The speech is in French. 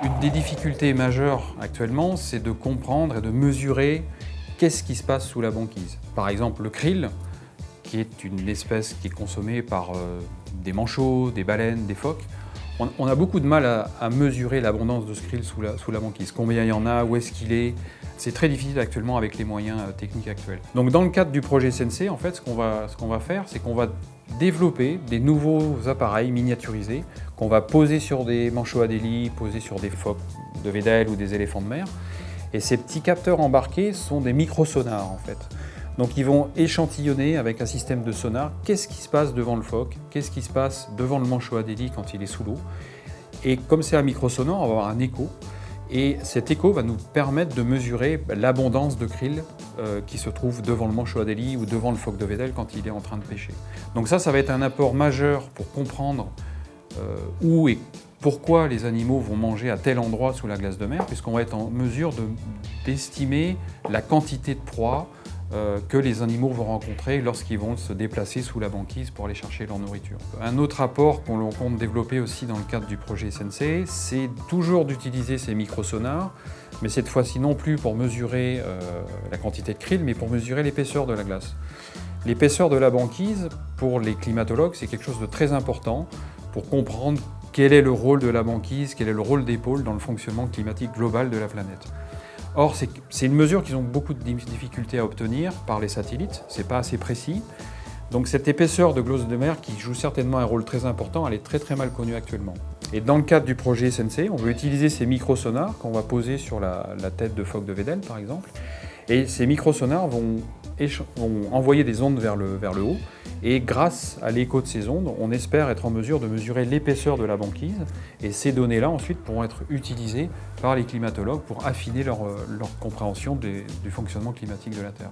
Une des difficultés majeures actuellement, c'est de comprendre et de mesurer qu'est-ce qui se passe sous la banquise. Par exemple, le krill, qui est une espèce qui est consommée par des manchots, des baleines, des phoques. On a beaucoup de mal à mesurer l'abondance de ce krill sous la banquise. Combien il y en a, où est-ce qu'il est. C'est très difficile actuellement avec les moyens techniques actuels. Donc dans le cadre du projet Sensei, en fait, ce qu'on va faire, c'est qu'on va développer des nouveaux appareils miniaturisés qu'on va poser sur des manchots adélie, poser sur des phoques de Weddell ou des éléphants de mer. Et ces petits capteurs embarqués sont des microsonars en fait. Donc ils vont échantillonner avec un système de sonar qu'est-ce qui se passe devant le phoque, qu'est-ce qui se passe devant le manchot adélie quand il est sous l'eau. Et comme c'est un microsonar, on va avoir un écho. Et cet écho va nous permettre de mesurer l'abondance de krill qui se trouve devant le manchot adélie ou devant le phoque de Weddell quand il est en train de pêcher. Donc ça va être un apport majeur pour comprendre où et pourquoi les animaux vont manger à tel endroit sous la glace de mer, puisqu'on va être en mesure d'estimer la quantité de proie que les animaux vont rencontrer lorsqu'ils vont se déplacer sous la banquise pour aller chercher leur nourriture. Un autre apport qu'on compte développer aussi dans le cadre du projet Sensei, c'est toujours d'utiliser ces microsonars, mais cette fois-ci non plus pour mesurer la quantité de krill, mais pour mesurer l'épaisseur de la glace. L'épaisseur de la banquise, pour les climatologues, c'est quelque chose de très important pour comprendre quel est le rôle de la banquise, quel est le rôle des pôles dans le fonctionnement climatique global de la planète. Or, c'est une mesure qu'ils ont beaucoup de difficultés à obtenir par les satellites, c'est pas assez précis. Donc cette épaisseur de glace de mer, qui joue certainement un rôle très important, elle est très très mal connue actuellement. Et dans le cadre du projet Sensei, on veut utiliser ces microsonars qu'on va poser sur la tête de phoque de Weddell, par exemple. Et ces microsonars vont envoyer des ondes vers le haut. Et grâce à l'écho de ces ondes, on espère être en mesure de mesurer l'épaisseur de la banquise. Et ces données-là, ensuite, pourront être utilisées par les climatologues pour affiner leur compréhension du fonctionnement climatique de la Terre.